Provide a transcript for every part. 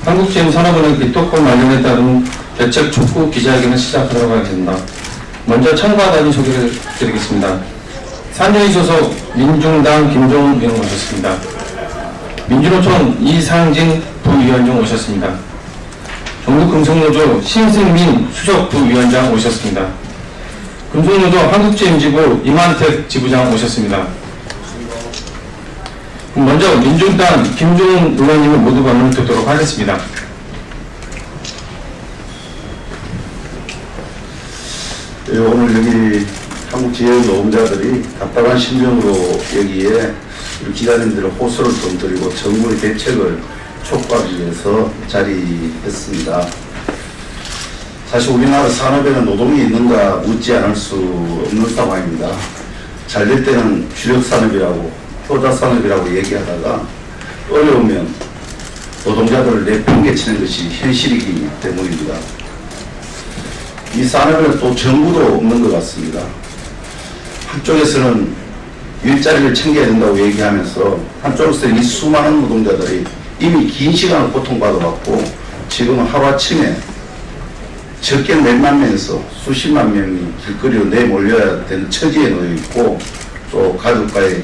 한국GM산업은행 비토콘 관련에 따른 대책 촉구 기자회견을 시작하도록 하겠습니다. 먼저 참가단위 소개를 드리겠습니다. 산여이 소속 민중당 김종훈 의원 오셨습니다. 민주노총 이상진 부위원장 오셨습니다. 전국금속노조 신승민 수석 부위원장 오셨습니다. 금속노조 한국GM지부 이만택 지부장 오셨습니다. 먼저 민중당 김종훈 의원님을 모두 발언을 듣도록 하겠습니다. 네, 오늘 여기 한국GM 노동자들이 답답한 심정으로 여기에 기자님들의 호소를 좀 드리고 정부의 대책을 촉구하기 위해서 자리했습니다. 사실 우리나라 산업에는 노동이 있는가 묻지 않을 수 없는 상황입니다. 잘 될 때는 주력산업이라고 효자산업이라고 얘기하다가 어려우면 노동자들을 내팽개치는 것이 현실이기 때문입니다. 이 산업에는 또 정부도 없는 것 같습니다. 한쪽에서는 일자리를 챙겨야 된다고 얘기하면서 한쪽에서는 이 수많은 노동자들이 이미 긴 시간을 고통받아왔고 지금은 하루아침에 적게 몇만 명에서 수십만 명이 길거리로 내몰려야 되는 처지에 놓여 있고 또 가족과의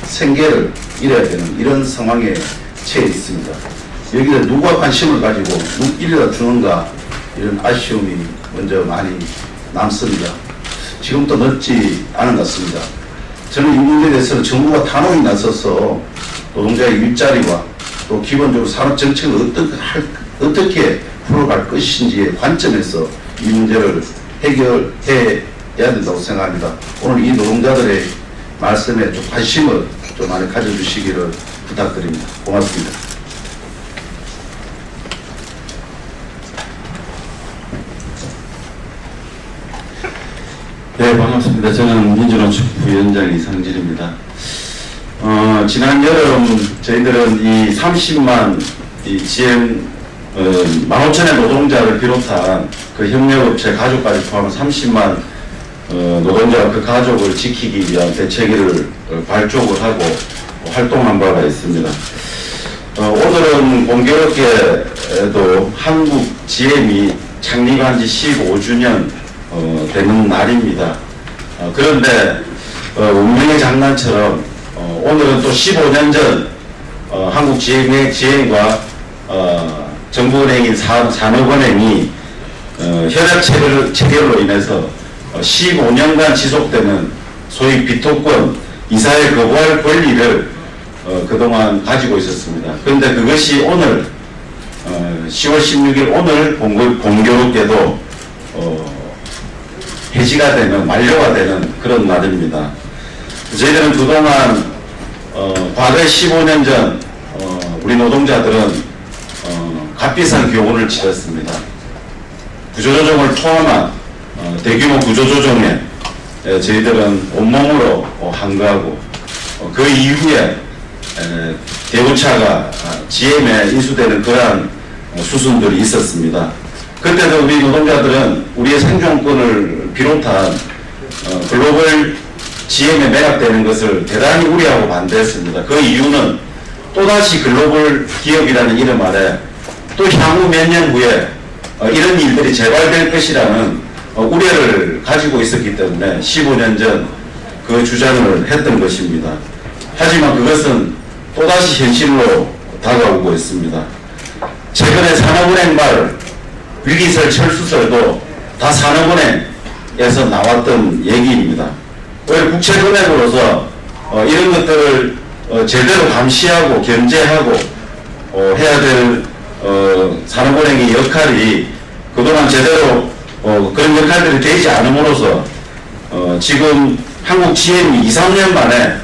생계를 잃어야 되는 이런 상황에 처해 있습니다. 여기에 누가 관심을 가지고 눈길이라 주는가 이런 아쉬움이 먼저 많이 남습니다. 지금도 늦지 않은 것 같습니다. 저는 이 문제에 대해서는 정부가 단호히 나서서 노동자의 일자리와 또 기본적으로 산업정책을 어떻게 풀어갈 것인지의 관점에서 이 문제를 해결해야 된다고 생각합니다. 오늘 이 노동자들의 말씀에 좀 관심을 좀 많이 가져주시기를 부탁드립니다. 고맙습니다. 네, 반갑습니다. 저는 민주노총 부위원장 이상진입니다. 지난 여름 저희들은 이 30만 이 GM 15,000의 노동자를 비롯한 그 협력업체 가족까지 포함한 30만 노동자와 그 가족을 지키기 위한 대책을 발족을 하고 활동한 바가 있습니다. 오늘은 공교롭게도 한국 GM이 창립한 지 15주년 되는 날입니다. 그런데 운명의 장난처럼 오늘은 또 15년 전 한국 GM과 정부은행인 산업은행이 협약 체결로 인해서 15년간 지속되는 소위 비토권 이사에 거부할 권리를 그동안 가지고 있었습니다. 그런데 그것이 오늘 10월 16일 오늘 공교롭게도 해지가 되는 만료가 되는 그런 날입니다. 저희들은 그동안 과거에 15년 전 우리 노동자들은 값비싼 교훈을 치렀습니다. 구조조정을 포함한 대규모 구조조정에 저희들은 온몸으로 한거하고 그 이후에 대우차가 GM에 인수되는 그러한 수순들이 있었습니다. 그때도 우리 노동자들은 우리의 생존권을 비롯한 글로벌 GM에 매각되는 것을 대단히 우려하고 반대했습니다. 그 이유는 또다시 글로벌 기업이라는 이름 아래 또 향후 몇 년 후에 이런 일들이 재발될 것이라는 우려를 가지고 있었기 때문에 15년 전 그 주장을 했던 것입니다. 하지만 그것은 또다시 현실로 다가오고 있습니다. 최근에 산업은행 말 위기설 철수설도 다 산업은행에서 나왔던 얘기입니다. 오히려 국채금액으로서 이런 것들을 제대로 감시하고 견제하고 해야 될 산업은행의 역할이 그동안 제대로 그런 역할들이 되지 않음으로써 지금 한국 GM이 2, 3년 만에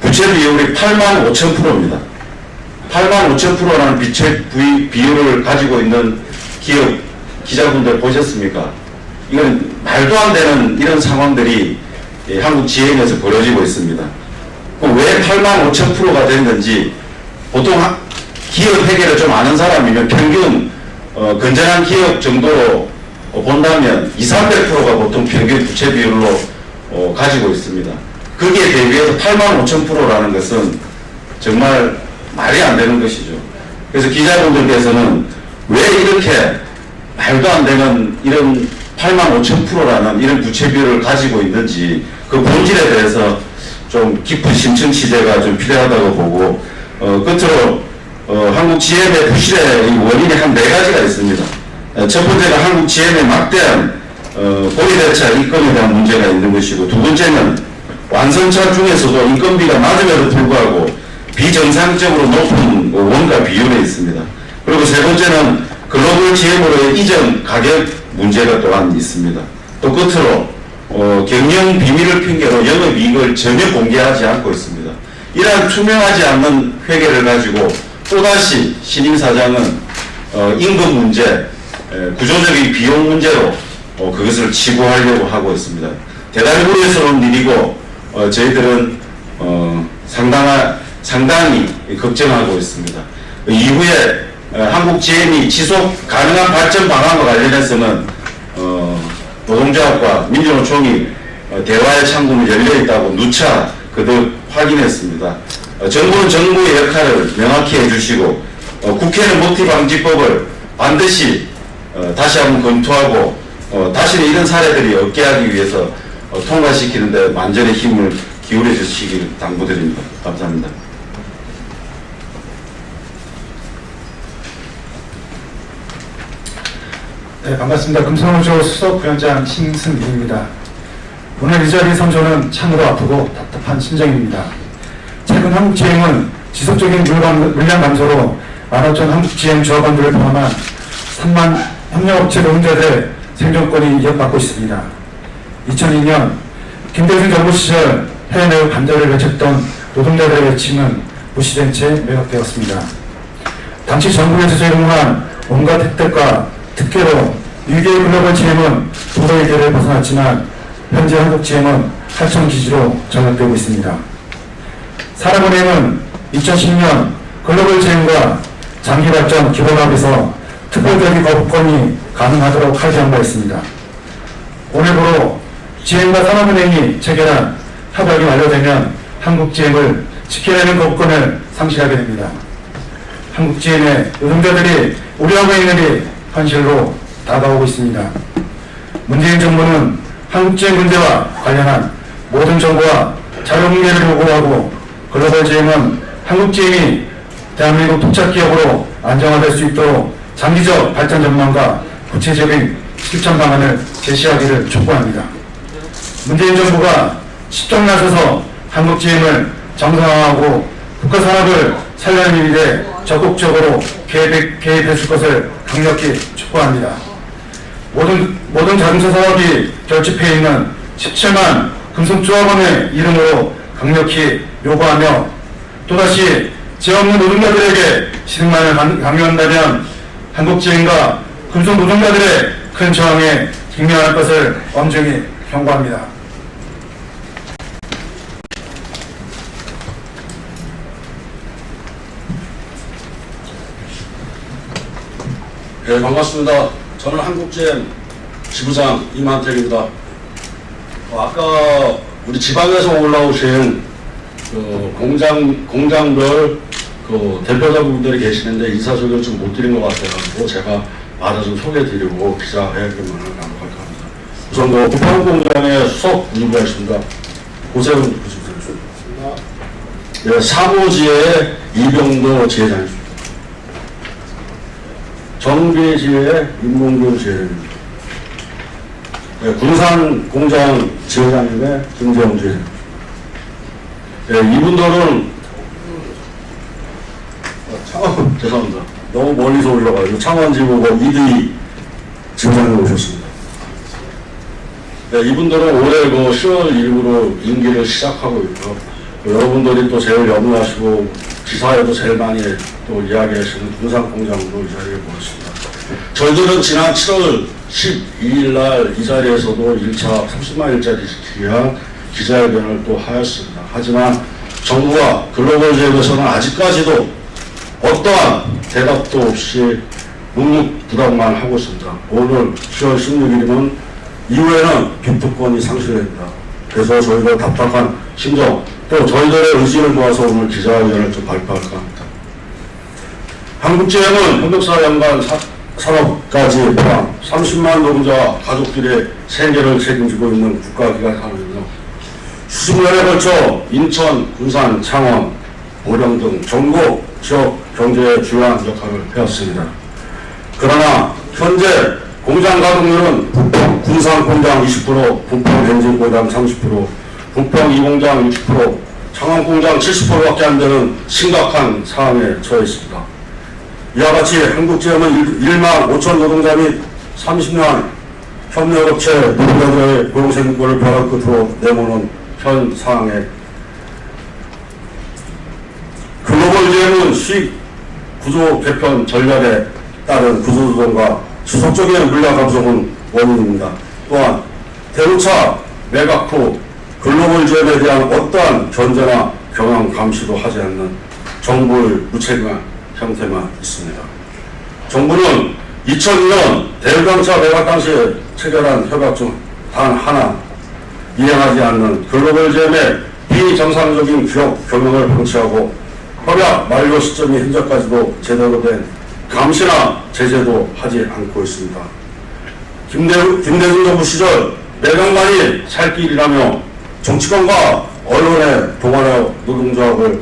부채 비율이 85,000%입니다. 85,000%라는 부채 비율을 가지고 있는 기업 기자분들 보셨습니까? 이건 말도 안 되는 이런 상황들이 한국 GM에서 벌어지고 있습니다. 왜 85,000%가 된 건지 보통 기업 회계를 좀 아는 사람이면 평균 건전한 기업 정도로 본다면 2, 300%가 보통 평균 부채 비율로 가지고 있습니다. 거기에 대비해서 85,000%라는 것은 정말 말이 안 되는 것이죠. 그래서 기자분들께서는 왜 이렇게 말도 안 되는 이런 85,000%라는 이런 부채비율을 가지고 있는지 그 본질에 대해서 좀 깊은 심층 취재가 좀 필요하다고 보고, 끝으로 한국 GM의 부실의 원인이 한 4가지가 있습니다. 첫 번째가 한국 GM의 막대한 고리대차 인건에 대한 문제가 있는 것이고, 두 번째는 완성차 중에서도 인건비가 낮음에도 불구하고 비정상적으로 높은 원가 비율에 있습니다. 그리고 세 번째는 글로벌 GM으로의 이전 가격 문제가 또한 있습니다. 또 끝으로 경영 비밀을 핑계로 영업이익을 전혀 공개하지 않고 있습니다. 이러한 투명하지 않는 회계를 가지고 또다시 신임 사장은 임금 문제, 구조적인 비용 문제로 그것을 치부하려고 하고 있습니다. 대단히 우려스러운 일이고 저희들은 상당히 걱정하고 있습니다. 이후에 한국 GM이 지속 가능한 발전 방안과 관련해서는 노동조합과 민주노총이 대화의 창문이 열려 있다고 누차 거듭 확인했습니다. 정부는 정부의 역할을 명확히 해주시고 국회는 먹튀방지법을 반드시 다시 한번 검토하고 다시는 이런 사례들이 없게 하기 위해서 통과시키는 데 만전의 힘을 기울여 주시길 당부드립니다. 감사합니다. 네, 반갑습니다. 금성노조 수석부위원장 신승민입니다. 오늘 이 자리 선조는 참으로 아프고 답답한 심정입니다. 최근 한국GM은 지속적인 물량 감소로 15,000 한국GM 조합원들을 포함한 3만 협력업체 노동자들의 생존권이 이어받고 있습니다. 2002년 김대중 정부 시절 해외 내외 반대를 외쳤던 노동자들의 외침은 무시된 채 매각되었습니다. 당시 정부에서 제공한 온갖 혜택과 특혜로 위기의 글로벌 GM은 도덕의 길을 벗어났지만 현재 한국 GM은 하청기지로 전락되고 있습니다. 산업은행은 2010년 글로벌 GM과 장기발전 기본합에서 특별대기 거부권이 가능하도록 할의한 바 있습니다. 오늘부로 GM과 산업은행이 체결한 협약이 완료되면 한국 GM을 지켜내는 거부권을 상실하게 됩니다. 한국 GM의 노동자들이 우려하고 있는 일이 현실로 다가오고 있습니다. 문재인 정부는 한국 GM 문제와 관련한 모든 정보와 자료 공개를 요구하고 글로벌 GM은 한국 GM이 대한민국 독착 기업으로 안정화될 수 있도록 장기적 발전 전망과 구체적인 실천 방안을 제시하기를 촉구합니다. 문재인 정부가 직접 나서서 한국 GM을 정상화하고 국가 산업을 살려내는 일에 적극적으로 개입해 줄 것을 강력히 촉구합니다. 모든 자동차 산업이 결집해 있는 17만 금속조합원의 이름으로 강력히 요구하며 또다시 죄 없는 노동자들에게 시승만을 강요한다면 한국GM과 금속 노동자들의 큰 저항에 직면할 것을 엄중히 경고합니다. 네, 반갑습니다. 저는 한국GM 지부장 이만택입니다. 아까 우리 지방에서 올라오신 그 공장별 그 대표자분들이 계시는데 인사소개를 좀 못 드린 것 같아요. 제가 말을 좀 소개해드리고 기자회견을 나눠볼까 합니다. 우선 그 부평 공장의 수석 이부하십니다. 고세훈 교수님이십니다. 네, 사모지의 이병도 지회장이십니다. 정비지의 임몽규 지회장입니다. 네, 군산 공장 지회장님의 김재영 지회장입니다. 네, 이분들은 죄송합니다. 너무 멀리서 올라가지고 창원지부고 이두희 지회장님 오셨습니다. 네, 이분들은 올해 그 10월 1일부로 임기를 시작하고 있고요. 여러분들이 또 제일 연구하시고 기사에도 제일 많이 또 이야기하시는 군산 공장도 이 자리에 모였습니다. 저희들은 지난 7월 12일 날 이 자리에서도 1차 30만 일자리 위한 기자회견을 또 하였습니다. 하지만 정부와 글로벌 지역에서는 아직까지도 어떠한 대답도 없이 묵묵부답만 하고 있습니다. 오늘 10월 16일이면 이후에는 기득권이 상실됩니다. 그래서 저희가 답답한 심정 또 저희들의 의지를 모아서 오늘 기자회견을 좀 발표할까 합니다. 한국제약은 협력사 연간 산업까지 포함 30만 노동자와 가족들의 생계를 책임지고 있는 국가기관 산업이며 수십 년에 걸쳐 인천, 군산, 창원, 보령 등 전국 지역 경제에 중요한 역할을 해왔습니다. 그러나 현재 공장 가동률은 부평 군산 공장 20%, 부평 엔진 공장 30%, 부평 2공장 60%, 창원 공장 70%밖에 안 되는 심각한 상황에 처해 있습니다. 이와 같이 한국제약은 1만 5천 노동자 및 30년 협력업체 노동자들의 고용생활을 벼랑 끝으로 내모는 현 상황에 글로벌제약은 수익 구조 개편 전략에 따른 구조조정과 지속적인 물량 감소는 원인입니다. 또한 대우차 매각 후 글로벌제약에 대한 어떠한 견제나 경영 감시도 하지 않는 정부의 무책임한 형태만 있습니다. 정부는 2002년 대우경차 매각 당시에 체결한 협약 중 단 하나 이행하지 않는 글로벌제약의 비정상적인 기업 경영을 방치하고 협약 만료 시점이 현재까지도 제대로 된 감시나 제재도 하지 않고 있습니다. 김대중 정부 시절 매각만이 살 길이라며 정치권과 언론에 동원하여 노동조합을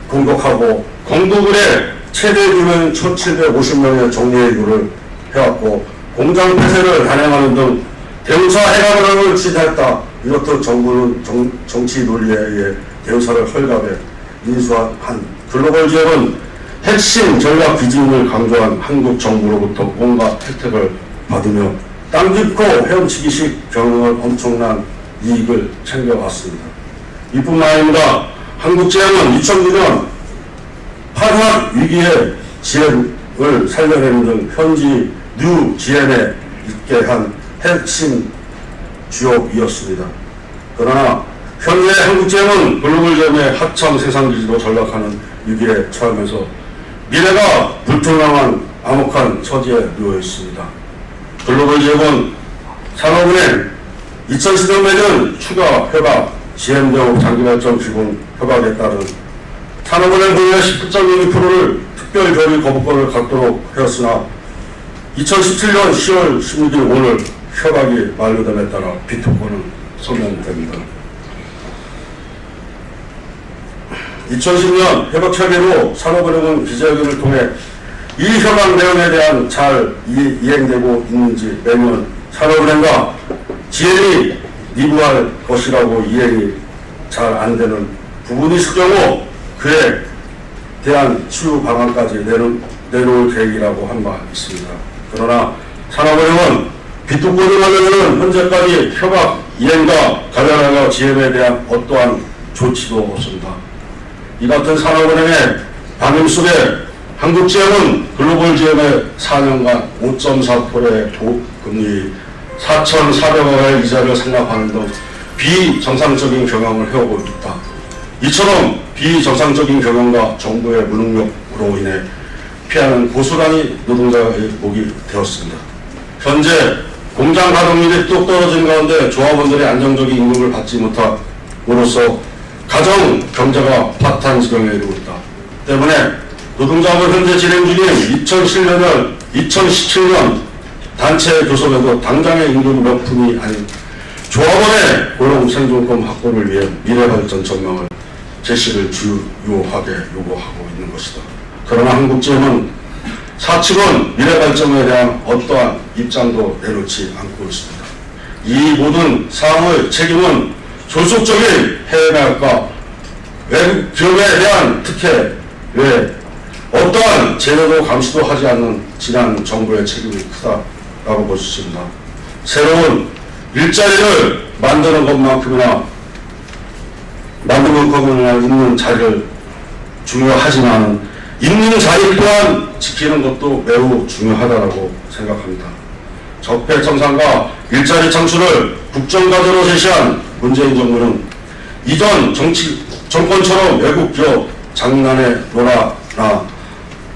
공격하고 공부글에 최대 규모인 1,750명의 정리해고를 해왔고 공장 폐쇄를 단행하는 등 대우사 해가를 지지했다. 이렇듯 정부는 정치 논리에 의해 대우사를 헐갑에 인수한 글로벌지역은 핵심 전략 비즈니스를 강조한 한국 정부로부터 온갖 혜택을 받으며 땅 짚고 헤엄치기식 경영을 엄청난 이익을 챙겨왔습니다. 이뿐만 아닙니다. 한국제약은 2009년 파산 위기에 GM을 살려내는 등 현지 뉴 GM에 있게 한 핵심 주역이었습니다. 그러나 현재 한국제약은 글로벌 GM의 하청 생산기지로 전락하는 위기에 처하면서 미래가 불투명한 암흑한 처지에 놓여 있습니다. 글로벌 GM은 산업은행 2010년 맺은 추가 협약 GM 등 장기발전 기본 협약에 따른 산업은행 분야 19.02%를 특별 결의 거부권을 갖도록 하였으나 2017년 10월 16일 오늘 협약이 만료됨에 따라 비토권은 소멸됩니다. 2010년 협약 체계로 산업은행은 기자회견을 통해 이 협약 내용에 대한 잘 이행되고 있는지 매년 산업은행과 GM이 리뷰할 것이라고 이행이 잘 안 되는 부분이 있을 경우 그에 대한 치유 방안까지 내놓을 계획이라고 한 바 있습니다. 그러나 산업은행은 비토권을 하려는 현재까지 협약 이행과 가변하여 GM에 대한 어떠한 조치도 없습니다. 이 같은 산업은행의 방임 속에 한국GM은 글로벌 GM의 4년간 5.4%의 고금리 4,400억 원의 이자를 상납하는 등 비정상적인 경영을 해오고 있다. 이처럼 비정상적인 경영과 정부의 무능력으로 인해 피하는 고스란히 노동자의 목이 되었습니다. 현재 공장 가동률이 뚝 떨어진 가운데 조합원들이 안정적인 임금을 받지 못함으로써 가정 경제가 파탄 지경에 이르고 있다. 때문에 노동자업은 현재 진행 중인 2017년 단체 교섭에도 당장의 임금 몇 푼이 아닌 조합원의 고용 생존권 확보를 위해 미래발전 전망을 제시를 주요하게 요구하고 있는 것이다. 그러나 한국GM은 사측은 미래발전에 대한 어떠한 입장도 내놓지 않고 있습니다. 이 모든 사항의 책임은 존속적인 해외 매각과 외국 기업에 대한 특혜 외에 어떠한 제도도 감시도 하지 않는 지난 정부의 책임이 크다라고 볼 수 있습니다. 새로운 일자리를 만드는 것만큼이나 있는 자리를 중요하지만 있는 자리 또한 지키는 것도 매우 중요하다고 생각합니다. 적폐 청산과 일자리 창출을 국정과제로 제시한 문재인 정부는 이전 정권처럼 외국 기업 장난에 놀아나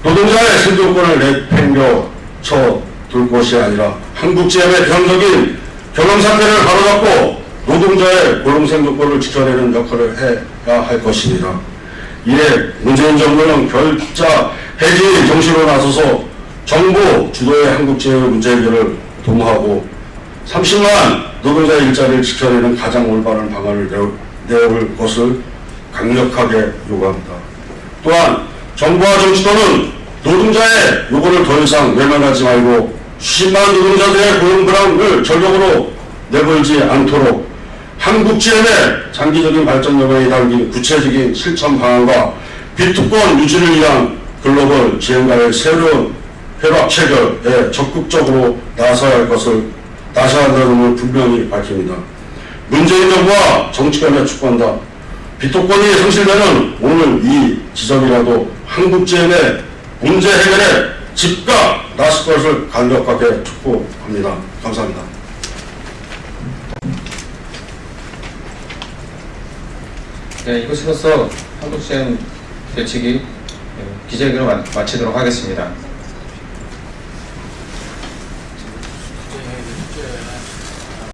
노동자의 생존권을 내팽겨 둘 것이 아니라 한국GM의 비상적인 경영 상태를 바로잡고 노동자의 고용 생존권을 지켜내는 역할을 해야 할 것입니다. 이에 문재인 정부는 결자 해지 정신으로 나서서 정부 주도의 한국제의 문제 해결을 도모하고 30만 노동자 일자리를 지켜내는 가장 올바른 방안을 내올 것을 강력하게 요구합니다. 또한 정부와 정치권은 노동자의 요구를 더 이상 외면하지 말고 수십만 노동자들의 고용 불안을 전력으로 내버리지 않도록 한국GM의 장기적인 발전 여망이 담긴 구체적인 실천 방안과 비투권 유지를 위한 글로벌 지행과의 새로운 협약 체결에 적극적으로 나서야 할 것을 나서야 한다는 점을 분명히 밝힙니다. 문재인 정부와 정치권에 촉구한다. 비토권이 상실되는 오늘 이 지점이라도 한국GM의 문제 해결에 즉각 나설 것을 강력하게 촉구합니다. 감사합니다. 네, 이것으로서 한국GM 대책이 기자회견을 마치도록 하겠습니다.